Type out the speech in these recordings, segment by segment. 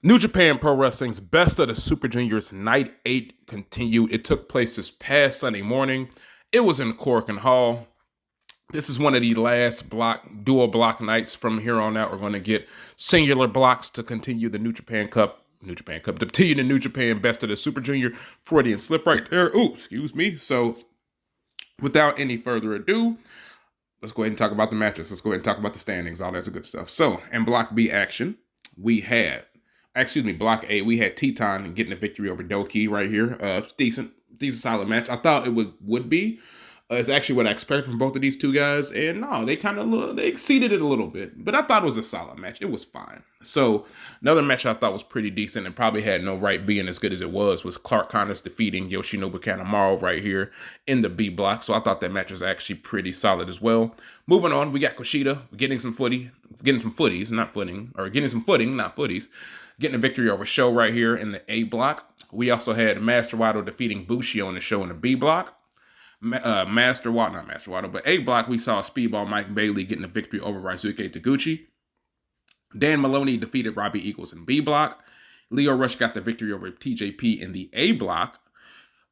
New Japan Pro Wrestling's Best of the Super Juniors Night 8 continued. It took place this past Sunday morning. It was in Corkin Hall. This is one of the last dual block nights. From here on out, we're going to get singular blocks to continue the New Japan Cup, to continue the New Japan Best of the Super Junior. Freudian slip right there. Ooh, excuse me. So without any further ado, let's go ahead and talk about the matches. Let's go ahead and talk about the standings, all that good stuff. So in Block B action, we had, Block A, we had Teton getting a victory over Doki right here. Decent solid match. I thought it would be. It's actually what I expected from both of these two guys, and no, they exceeded it a little bit, but I thought it was a solid match. It was fine. So another match I thought was pretty decent and probably had no right being as good as it was Clark Connors defeating Yoshinobu Kanemaru right here in the B block. So I thought that match was actually pretty solid as well. Moving on, we got Kushida getting some footies, getting a victory over Sho right here in the A block. We also had Master Wato defeating Bushi on the show in the B block. A block, we saw Speedball Mike Bailey getting a victory over Raizuke Taguchi. Dan Maloney defeated Robbie Eagles in B block. Leo Rush got the victory over TJP in the A block.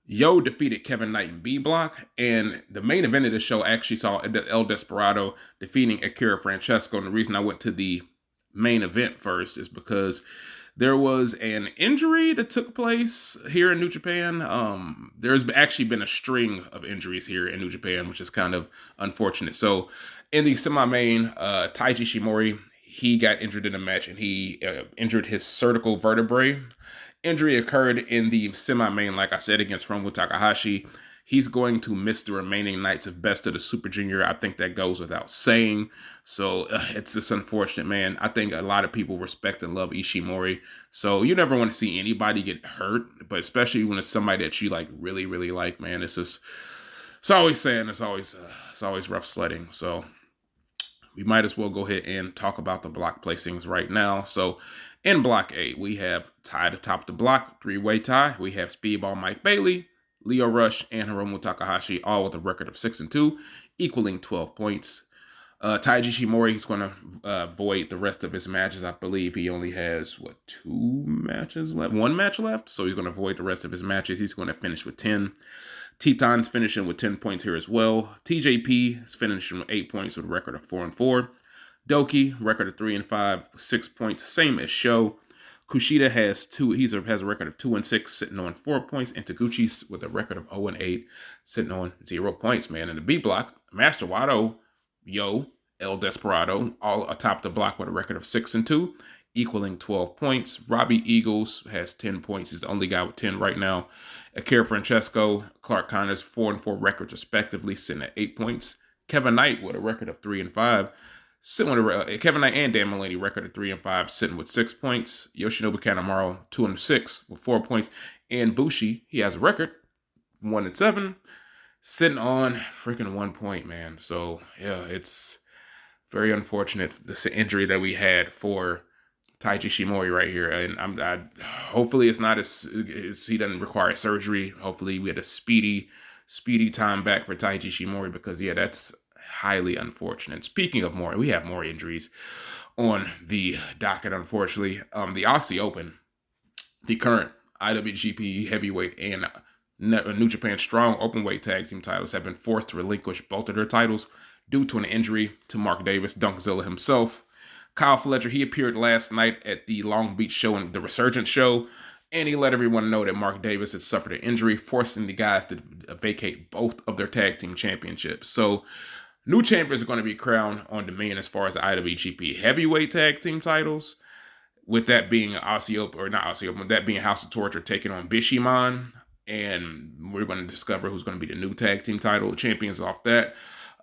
Yo defeated Kevin Knight in B block. And the main event of the show actually saw El Desperado defeating Akira Francesco. And the reason I went to the main event first is because there was an injury that took place here in New Japan. There's actually been a string of injuries here in New Japan, which is kind of unfortunate. So in the semi-main, Taiji Ishimori, he got injured in a match, and he injured his cervical vertebrae. Injury occurred in the semi-main, like I said, against Hiromu Takahashi. He's going to miss the remaining nights of Best of the Super Junior. I think that goes without saying. So it's just unfortunate, man. I think a lot of people respect and love Ishimori. So you never want to see anybody get hurt, but especially when it's somebody that you like really, really like, man. It's always rough sledding. So we might as well go ahead and talk about the block placings right now. So in Block A, we have tied atop the block, three-way tie. We have Speedball Mike Bailey, Leo Rush, and Hiromu Takahashi, all with a record of 6-2, equaling 12 points. Taiji Ishimori is going to void the rest of his matches. I believe he only has, one match left? So he's going to void the rest of his matches. He's going to finish with 10. Teton's finishing with 10 points here as well. TJP is finishing with 8 points with a record of 4-4. Doki, record of 3-5, 6 points, same as Sho. Kushida has a record of 2-6, sitting on 4 points, and Taguchi's with a record of 0-8, sitting on 0 points, man. In the B block, Master Wato, Yo, El Desperado, all atop the block with a record of 6-2, equaling 12 points. Robbie Eagles has 10 points. He's the only guy with 10 right now. Akira Francesco, Clark Connors, 4-4 records respectively, sitting at 8 points. Kevin Knight with a record of 3-5. Kevin Knight and Dan Maloney record of 3-5, sitting with 6 points. Yoshinobu Kanemaru 2-6 with 4 points, and Bushi, he has a record 1-7, sitting on freaking 1 point, man. So yeah, it's very unfortunate this injury that we had for Taiji Ishimori right here, and hopefully it's not as he doesn't require surgery. Hopefully we had a speedy time back for Taiji Ishimori, because yeah, that's highly unfortunate. Speaking of more, we have more injuries on the docket, unfortunately. The Aussie Open, the current IWGP Heavyweight and New Japan Strong Openweight Tag Team titles have been forced to relinquish both of their titles due to an injury to Mark Davis, Dunkzilla himself. Kyle Fletcher, he appeared last night at the Long Beach show and the Resurgence show, and he let everyone know that Mark Davis had suffered an injury, forcing the guys to vacate both of their tag team championships. So new champions are going to be crowned on demand as far as the IWGP Heavyweight Tag Team titles, with that being that being House of Torture taking on Bishamon, and we're going to discover who's going to be the new tag team title champions off that.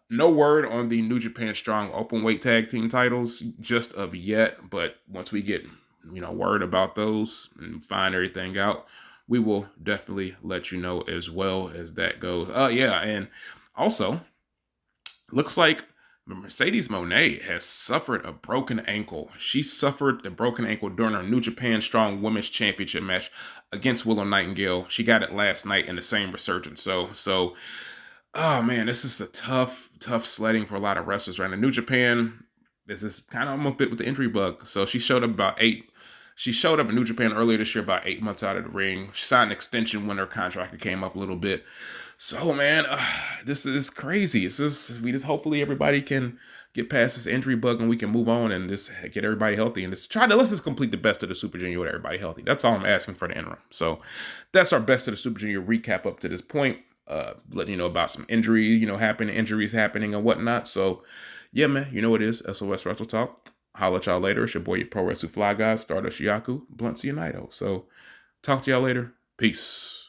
No word on the New Japan Strong Openweight Tag Team titles just of yet, but once we get word about those and find everything out, we will definitely let you know as well as that goes. And also, looks like Mercedes Moné has suffered a broken ankle. She suffered a broken ankle during her New Japan Strong Women's Championship match against Willow Nightingale. She got it last night in the same Resurgence. So, oh man, this is a tough sledding for a lot of wrestlers right now. New Japan, this is kind of a bit with the injury bug. So she showed up about 8 She showed up in New Japan earlier this year, about 8 months out of the ring. She signed an extension when her contract came up a little bit. So, man, this is crazy. We just hopefully everybody can get past this injury bug and we can move on and just get everybody healthy and let's just complete the best of the Super Junior with everybody healthy. That's all I'm asking for the interim. So that's our best of the Super Junior recap up to this point. Letting you know about some injuries happening and whatnot. So yeah, man, you know what it is. SOS Wrestle Talk. Holla at y'all later. It's your boy, your Pro Wrestling Fly Guy, Stardust Yaku, Blunt Unido. So talk to y'all later. Peace.